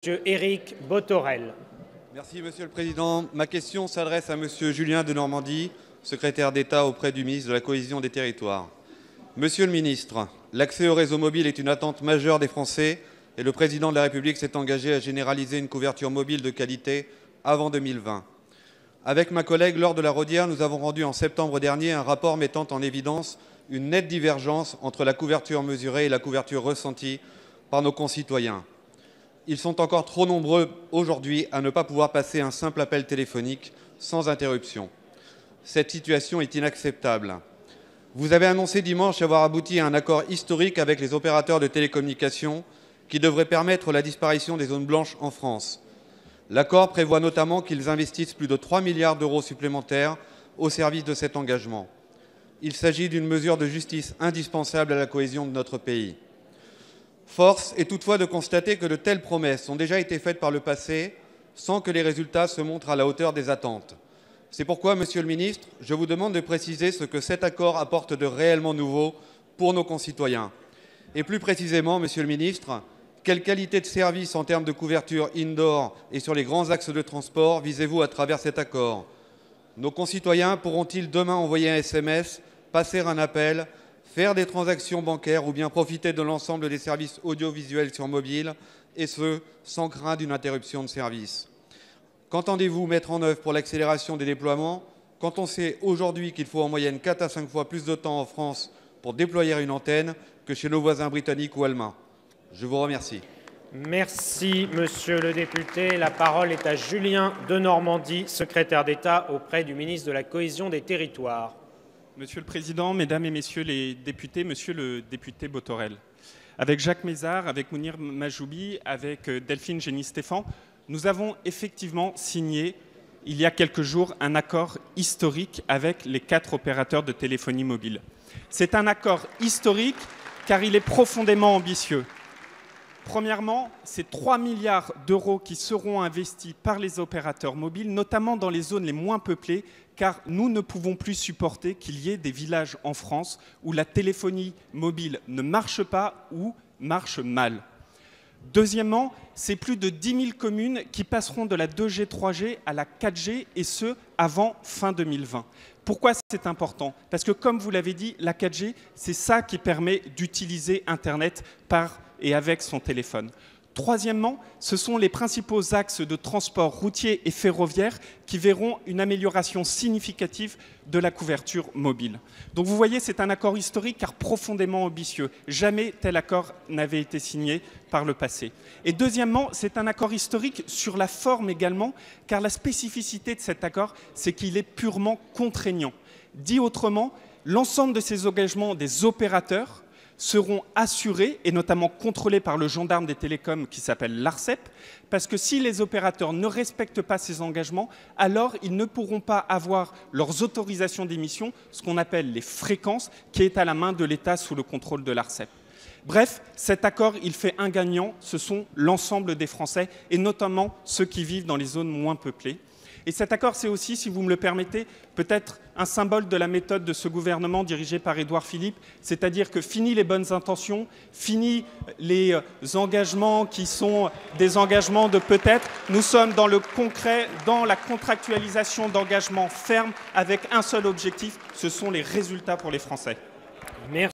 Monsieur Éric Bothorel. Merci Monsieur le Président. Ma question s'adresse à Monsieur Julien Denormandie, secrétaire d'État auprès du ministre de la Cohésion des Territoires. Monsieur le ministre, l'accès au réseau mobile est une attente majeure des Français et le Président de la République s'est engagé à généraliser une couverture mobile de qualité avant 2020. Avec ma collègue Laure de la Raudière, nous avons rendu en septembre dernier un rapport mettant en évidence une nette divergence entre la couverture mesurée et la couverture ressentie par nos concitoyens. Ils sont encore trop nombreux aujourd'hui à ne pas pouvoir passer un simple appel téléphonique sans interruption. Cette situation est inacceptable. Vous avez annoncé dimanche avoir abouti à un accord historique avec les opérateurs de télécommunications qui devrait permettre la disparition des zones blanches en France. L'accord prévoit notamment qu'ils investissent plus de 3 milliards d'euros supplémentaires au service de cet engagement. Il s'agit d'une mesure de justice indispensable à la cohésion de notre pays. Force est toutefois de constater que de telles promesses ont déjà été faites par le passé sans que les résultats se montrent à la hauteur des attentes. C'est pourquoi, Monsieur le Ministre, je vous demande de préciser ce que cet accord apporte de réellement nouveau pour nos concitoyens. Et plus précisément, Monsieur le Ministre, quelle qualité de service en termes de couverture indoor et sur les grands axes de transport visez-vous à travers cet accord? Nos concitoyens pourront-ils demain envoyer un SMS, passer un appel, faire des transactions bancaires ou bien profiter de l'ensemble des services audiovisuels sur mobile, et ce, sans crainte d'une interruption de service? Qu'entendez-vous mettre en œuvre pour l'accélération des déploiements quand on sait aujourd'hui qu'il faut en moyenne 4 à 5 fois plus de temps en France pour déployer une antenne que chez nos voisins britanniques ou allemands? Je vous remercie. Merci, Monsieur le député. La parole est à Julien Denormandie, secrétaire d'État auprès du ministre de la Cohésion des Territoires. Monsieur le Président, Mesdames et Messieurs les députés, Monsieur le député Bothorel, avec Jacques Mézard, avec Mounir Majoubi, avec Delphine Gény-Stéphan, nous avons effectivement signé, il y a quelques jours, un accord historique avec les 4 opérateurs de téléphonie mobile. C'est un accord historique car il est profondément ambitieux. Premièrement, c'est 3 milliards d'euros qui seront investis par les opérateurs mobiles, notamment dans les zones les moins peuplées, car nous ne pouvons plus supporter qu'il y ait des villages en France où la téléphonie mobile ne marche pas ou marche mal. Deuxièmement, c'est plus de 10 000 communes qui passeront de la 2G, 3G à la 4G, et ce, avant fin 2020. Pourquoi c'est important? Parce que, comme vous l'avez dit, la 4G, c'est ça qui permet d'utiliser Internet par et avec son téléphone. Troisièmement, ce sont les principaux axes de transport routier et ferroviaire qui verront une amélioration significative de la couverture mobile. Donc vous voyez, c'est un accord historique car profondément ambitieux. Jamais tel accord n'avait été signé par le passé. Et deuxièmement, c'est un accord historique sur la forme également, car la spécificité de cet accord, c'est qu'il est purement contraignant. Dit autrement, l'ensemble de ces engagements des opérateurs seront assurés et notamment contrôlés par le gendarme des télécoms qui s'appelle l'ARCEP, parce que si les opérateurs ne respectent pas ces engagements, alors ils ne pourront pas avoir leurs autorisations d'émission, ce qu'on appelle les fréquences, qui est à la main de l'État sous le contrôle de l'ARCEP. Bref, cet accord, il fait un gagnant, ce sont l'ensemble des Français, et notamment ceux qui vivent dans les zones moins peuplées. Et cet accord, c'est aussi, si vous me le permettez, peut-être un symbole de la méthode de ce gouvernement dirigé par Édouard Philippe, c'est-à-dire que fini les bonnes intentions, fini les engagements qui sont des engagements de peut-être. Nous sommes dans le concret, dans la contractualisation d'engagements fermes avec un seul objectif, ce sont les résultats pour les Français. Merci.